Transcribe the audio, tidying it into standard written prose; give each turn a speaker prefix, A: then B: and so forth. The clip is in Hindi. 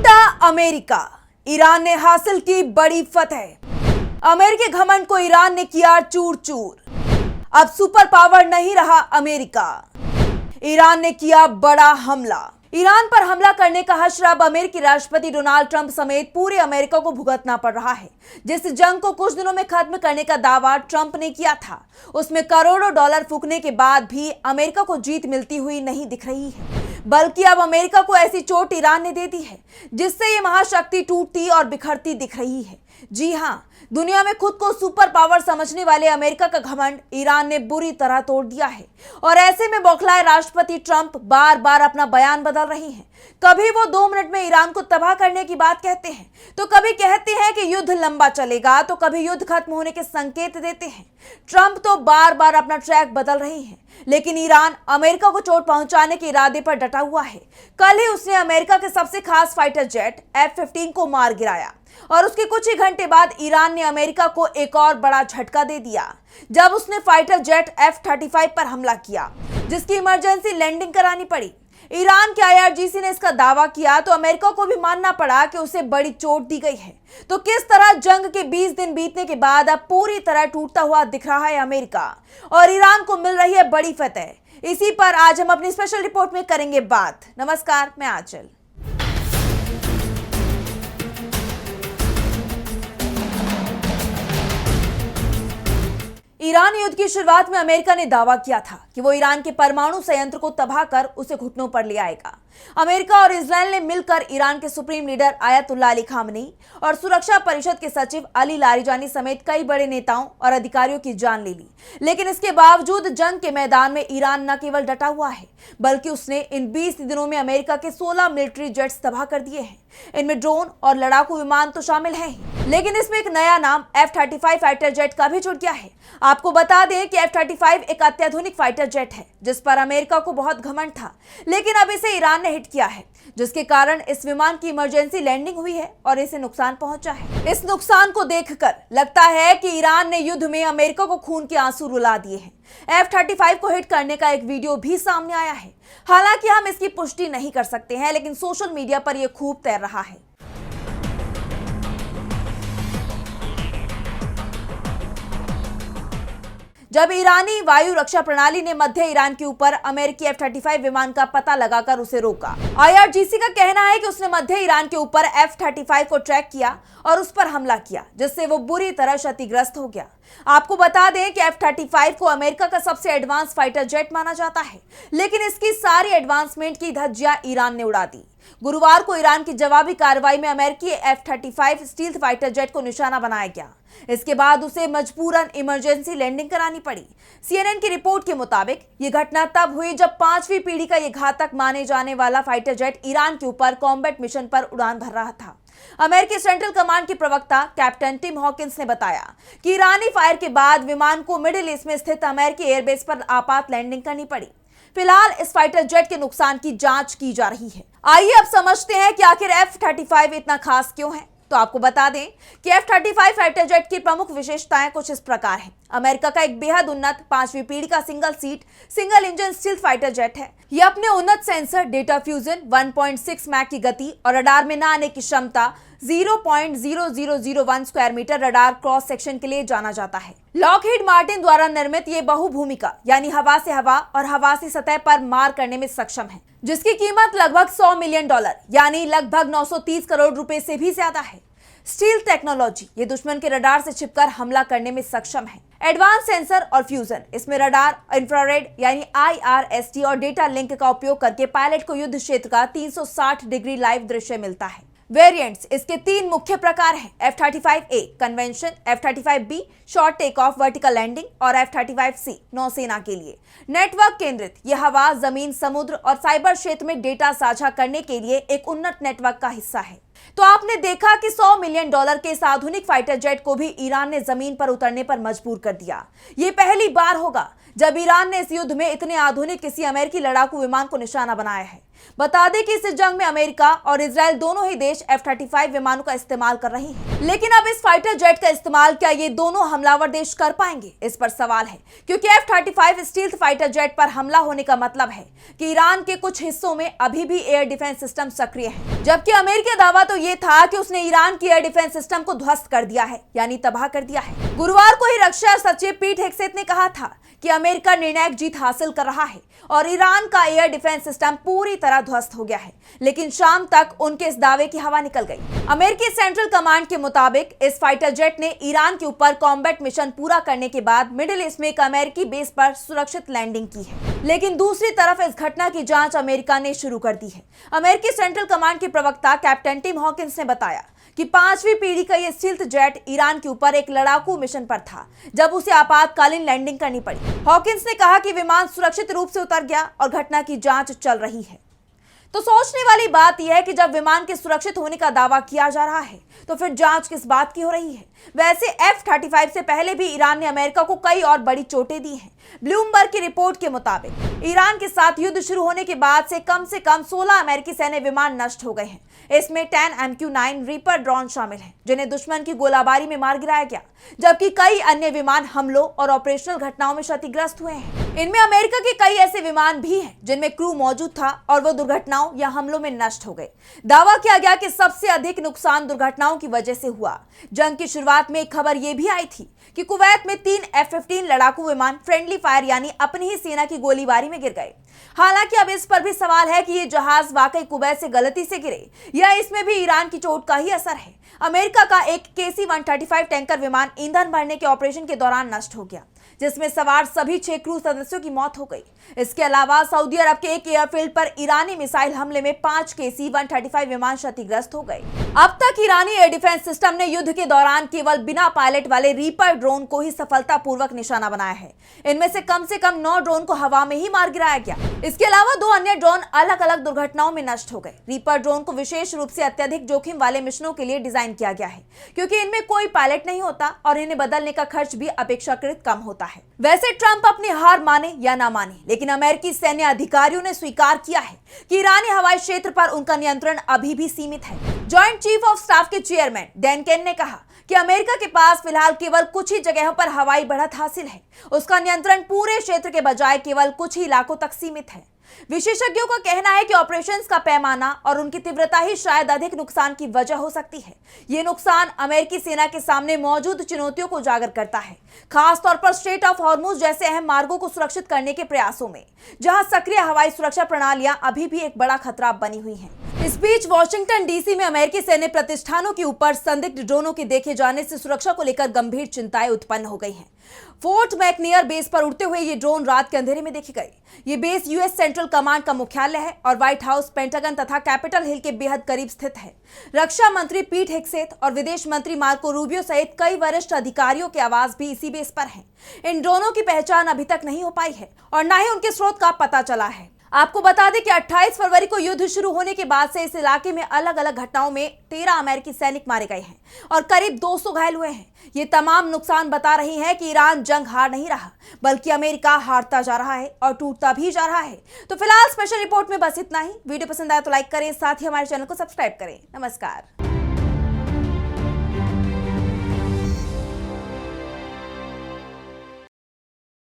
A: टूटा अमेरिका, ईरान ने हासिल की बड़ी फतह। अमेरिकी घमंड को ईरान ने किया चूर चूर। अब सुपर पावर नहीं रहा अमेरिका। ईरान ने किया बड़ा हमला। ईरान पर हमला करने का हश्र अब अमेरिकी राष्ट्रपति डोनाल्ड ट्रंप समेत पूरे अमेरिका को भुगतना पड़ रहा है। जिस जंग को कुछ दिनों में खत्म करने का दावा ट्रंप ने किया था, उसमें करोड़ों डॉलर फूकने के बाद भी अमेरिका को जीत मिलती हुई नहीं दिख रही है, बल्कि अब अमेरिका को ऐसी चोट ईरान ने दे दी है जिससे ये महाशक्ति टूटती और बिखरती दिख रही है। जी हां, दुनिया में खुद को सुपर पावर समझने वाले अमेरिका का घमंड ईरान ने बुरी तरह तोड़ दिया है और ऐसे में बौखलाए राष्ट्रपति ट्रंप बार बार अपना बयान बदल रही हैं। कभी वो 2 मिनट में ईरान को तबाह करने की बात कहते हैं, तो कभी कहते हैं कि युद्ध लंबा चलेगा, तो कभी युद्ध खत्म होने के संकेत देते हैं। ट्रंप तो बार बार अपना ट्रैक बदल रही हैं, लेकिन ईरान अमेरिका को चोट पहुंचाने के इरादे पर डटा हुआ है। कल ही उसने अमेरिका के सबसे खास फाइटर जेट F-15 को मार गिराया और उसके कुछ ही घंटे बाद ईरान ने अमेरिका को एक और बड़ा झटका दे दिया जब उसने फाइटर जेट F-35 पर हमला किया, जिसकी इमरजेंसी लैंडिंग करानी पड़ी। ईरान के IRGC ने इसका दावा किया तो अमेरिका को भी मानना पड़ा कि उसे बड़ी चोट दी गई है। तो किस तरह जंग के 20 दिन बीतने के बाद अब पूरी तरह टूटता हुआ दिख रहा है अमेरिका और ईरान को मिल रही है बड़ी फतह। इसी पर आज हम अपनी स्पेशल रिपोर्ट में करेंगे बात। नमस्कार, मैं आंचल। ईरान युद्ध की शुरुआत में अमेरिका ने दावा किया था कि वो ईरान के परमाणु संयंत्र को तबाह कर उसे घुटनों पर ले आएगा। अमेरिका और इजराइल ने मिलकर ईरान के supreme leader Ayatollah Ali Khamenei और सुरक्षा परिषद के सचिव अली लारिजानी समेत कई बड़े नेताओं और अधिकारियों की जान ले ली। लेकिन इसके बावजूद जंग के मैदान में ईरान न केवल डटा हुआ है, बल्कि उसने इन 20 दिनों में अमेरिका के 16 मिलिट्री जेट्स तबाह कर दिए हैं। इनमें ड्रोन और लड़ाकू विमान तो शामिल हैं ही, लेकिन इसमें एक नया नाम F-35 फाइटर जेट का भी जुड़ गया है। आपको बता दें कि F-35 एक अत्याधुनिक फाइटर जेट है जिस पर अमेरिका को बहुत घमंड था, लेकिन अब इसे ईरान ने हिट किया है, जिसके कारण इस विमान की इमरजेंसी लैंडिंग हुई है और इसे नुकसान पहुंचा है। इस नुकसान को देखकर लगता है कि ईरान ने युद्ध में अमेरिका को खून के आंसू रुला दिए हैं। F-35 को हिट करने का एक वीडियो भी सामने आया है। हालांकि हम इसकी पुष्टि नहीं कर सकते हैं, लेकिन सोशल मीडिया पर यह खूब तैर रहा है। जब ईरानी वायु रक्षा प्रणाली ने मध्य ईरान के ऊपर अमेरिकी F-35 विमान का पता लगाकर उसे रोका, IRGC का कहना है कि उसने मध्य ईरान के ऊपर F-35 को ट्रैक किया और उस पर हमला किया, जिससे वो बुरी तरह क्षतिग्रस्त हो गया। आपको बता दें कि F-35 को अमेरिका का सबसे एडवांस फाइटर जेट माना जाता है, लेकिन इसकी सारी एडवांसमेंट की धज्जियां ईरान ने उड़ा दी। गुरुवार को ईरान की जवाबी कार्रवाई में अमेरिकी F-35 स्टील्थ फाइटर जेट को निशाना बनाया गया। इसके बाद उसे मजबूरन इमरजेंसी लैंडिंग करानी पड़ी। CNN की रिपोर्ट के मुताबिक ये घटना तब हुई जब 5वीं पीढ़ी का ये घातक माने जाने वाला फाइटर जेट ईरान के ऊपर कॉम्बैट मिशन पर उड़ान भर रहा था। अमेरिकी सेंट्रल कमांड के प्रवक्ता कैप्टन टिम हॉकिंस ने बताया कि ईरानी फायर के बाद विमान को मिडिल ईस्ट में स्थित अमेरिकी एयरबेस पर आपात लैंडिंग करनी पड़ी। फिलहाल इस फाइटर जेट के नुकसान की जांच की जा रही है। आइए अब समझते हैं कि आखिर F-35 इतना खास क्यों है। तो आपको बता दें कि F-35 फाइटर जेट की प्रमुख विशेषताएं कुछ इस प्रकार हैं। अमेरिका का एक बेहद उन्नत 5वीं पीढ़ी का single seat single engine stealth fighter jet है। यह अपने उन्नत सेंसर, डेटा फ्यूजन, 1.6 मैक की गति और रडार में न आने की क्षमता, 0.0001 square metre radar cross section के लिए जाना जाता है। लॉकहीड मार्टिन द्वारा निर्मित ये बहुभूमिका यानी हवा से हवा और हवा से सतह पर मार करने में सक्षम है, जिसकी कीमत लगभग $100 मिलियन यानी लगभग 930 करोड़ रुपए से भी ज्यादा है। स्टील टेक्नोलॉजी ये दुश्मन के रडार से छिपकर हमला करने में सक्षम है। एडवांस सेंसर और फ्यूजन, इसमें रडार, इंफ्रारेड यानी IRST और डेटा लिंक का उपयोग करके पायलट को युद्ध क्षेत्र का 360 डिग्री लाइव दृश्य मिलता है। वेरिएंट्स इसके 3 मुख्य प्रकार हैं: F-35A convention, F-35B short take off vertical landing और F-35C नौसेना के लिए। नेटवर्क केंद्रित यह हवा, जमीन, समुद्र और साइबर क्षेत्र में डेटा साझा करने के लिए एक उन्नत नेटवर्क का हिस्सा है। तो आपने देखा कि $100 मिलियन के इस आधुनिक फाइटर जेट को भी ईरान ने जमीन पर उतरने पर मजबूर कर दिया। ये पहली बार होगा जब ईरान ने इस युद्ध में इतने आधुनिक किसी अमेरिकी लड़ाकू विमान को निशाना बनाया है। बता दें कि इस जंग में अमेरिका और इजराइल दोनों ही देश F-35 विमानों का इस्तेमाल कर रहे हैं। लेकिन अब इस फाइटर जेट का इस्तेमाल क्या ये दोनों हमलावर देश कर पाएंगे, इस पर सवाल है, क्योंकि F-35 स्टील्थ फाइटर जेट पर हमला होने का मतलब है कि ईरान के कुछ हिस्सों में अभी भी एयर डिफेंस सिस्टम सक्रिय है, जबकि अमेरिका का दावा तो ये था कि उसने ईरान की एयर डिफेंस सिस्टम को ध्वस्त कर दिया है, यानी तबाह कर दिया है। गुरुवार को ही रक्षा सचिव पीट हेग्सेथ ने कहा था कि अमेरिका निर्णायक जीत हासिल कर रहा है और ईरान का एयर डिफेंस सिस्टम पूरी तरह ध्वस्त हो गया है, लेकिन शाम तक उनके इस दावे की हवा निकल गई। अमेरिकी सेंट्रल कमांड के मुताबिक इस फाइटर जेट ने ईरान के ऊपर कॉम्बैट मिशन पूरा करने के बाद मिडिल ईस्ट में एक अमेरिकी बेस पर सुरक्षित लैंडिंग की है। लेकिन दूसरी तरफ इस घटना की जांच अमेरिका ने शुरू कर दी है। अमेरिकी सेंट्रल कमांड के प्रवक्ता कैप्टन टिम हॉकिंस ने बताया कि 5वीं पीढ़ी का यह स्टील्थ जेट ईरान के ऊपर एक लड़ाकू मिशन पर था जब उसे आपातकालीन लैंडिंग करनी पड़ी। हॉकिंस ने कहा कि विमान सुरक्षित रूप से उतर गया और घटना की जांच चल रही है। तो सोचने वाली बात यह है कि जब विमान के सुरक्षित होने का दावा किया जा रहा है तो फिर जांच किस बात की हो रही है। वैसे F-35 से पहले भी ईरान ने अमेरिका को कई और बड़ी चोटें दी हैं। ब्लूमबर्ग की रिपोर्ट के मुताबिक ईरान के साथ युद्ध शुरू होने के बाद से कम 16 अमेरिकी सैन्य विमान नष्ट हो गए हैं। इसमें 10 MQ-9 रीपर ड्रोन शामिल हैं, जिन्हें दुश्मन की गोलाबारी में मार गिराया गया, जबकि कई अन्य विमान हमलों और ऑपरेशनल घटनाओं में क्षतिग्रस्त हुए हैं। इनमें अमेरिका के कई ऐसे विमान भी हैं जिनमें क्रू मौजूद था और वो दुर्घटनाओं या हमलों में नष्ट हो गए। दावा किया गया कि सबसे अधिक नुकसान दुर्घटनाओं की वजह से हुआ। जंग की शुरुआत में एक खबर यह भी आई थी कि कुवैत में 3 F-15 लड़ाकू विमान फ्रेंडली फायर यानी अपनी ही सेना की गोलीबारी में गिर गए। हालांकि अब इस पर भी सवाल है कि ये जहाज वाकई कुवैत से गलती से गिरे या इसमें भी ईरान की चोट का ही असर है। अमेरिका का एक KC-135 टैंकर विमान ईंधन भरने के ऑपरेशन के दौरान नष्ट हो गया, जिसमें सवार सभी 6 क्रू सदस्यों की मौत हो गई। इसके अलावा सऊदी अरब के एक एयरफील्ड पर ईरानी मिसाइल हमले में 5 KC-135 विमान क्षतिग्रस्त हो गए। अब तक ईरानी एयर डिफेंस सिस्टम ने युद्ध के दौरान केवल बिना पायलट वाले रीपर ड्रोन को ही सफलतापूर्वक निशाना बनाया है। इनमें से कम 9 ड्रोन को हवा में ही मार गिराया गया। इसके अलावा 2 अन्य ड्रोन अलग अलग दुर्घटनाओं में नष्ट हो गए। रीपर ड्रोन को विशेष रूप से अत्यधिक जोखिम वाले मिशनों के लिए डिजाइन किया गया है, क्योंकि इनमें कोई पायलट नहीं होता और इन्हें बदलने का खर्च भी अपेक्षाकृत कम होता है। वैसे ट्रंप अपनी हार माने या ना माने, लेकिन अमेरिकी सैन्य अधिकारियों ने स्वीकार किया है कि ईरानी हवाई क्षेत्र पर उनका नियंत्रण अभी भी सीमित है। जॉइंट चीफ ऑफ स्टाफ के चेयरमैन डैन केन ने कहा कि अमेरिका के पास फिलहाल केवल कुछ ही जगहों पर हवाई बढ़त हासिल है। उसका नियंत्रण पूरे क्षेत्र के बजाय केवल कुछ ही इलाकों तक सीमित है। विशेषज्ञों का कहना है कि ऑपरेशंस का पैमाना और उनकी तीव्रता ही शायद अधिक नुकसान की वजह हो सकती है। ये नुकसान अमेरिकी सेना के सामने मौजूद चुनौतियों को उजागर करता है, खास तौर पर स्ट्रेट ऑफ हॉर्मुज जैसे अहम मार्गों को सुरक्षित करने के प्रयासों में, जहां सक्रिय हवाई सुरक्षा प्रणालियां अभी भी एक बड़ा खतरा बनी हुई हैं। इस बीच वॉशिंगटन डीसी में अमेरिकी सैन्य प्रतिष्ठानों के ऊपर संदिग्ध ड्रोनों के देखे जाने से सुरक्षा को लेकर गंभीर चिंताएं उत्पन्न हो गई हैं। फोर्ट मैकनियर बेस पर उड़ते हुए ये ड्रोन रात के अंधेरे में देखे गए। ये बेस यूएस सेंट्रल कमांड का मुख्यालय है और व्हाइट हाउस, पेंटागन तथा कैपिटल हिल के बेहद करीब स्थित है। रक्षा मंत्री पीट हेग्सेथ और विदेश मंत्री मार्को रूबियो सहित कई वरिष्ठ अधिकारियों के आवास भी इसी बेस पर हैं। इन ड्रोनों की पहचान अभी तक नहीं हो पाई है और न ही उनके स्रोत का पता चला है। आपको बता दें कि 28 फरवरी को युद्ध शुरू होने के बाद से इस इलाके में अलग अलग घटनाओं में 13 अमेरिकी सैनिक मारे गए हैं और करीब 200 घायल हुए हैं। ये तमाम नुकसान बता रही हैं कि ईरान जंग हार नहीं रहा, बल्कि अमेरिका हारता जा रहा है और टूटता भी जा रहा है। तो फिलहाल स्पेशल रिपोर्ट में बस इतना ही। वीडियो पसंद आया तो लाइक करें, साथ ही हमारे चैनल को सब्सक्राइब करें। नमस्कार।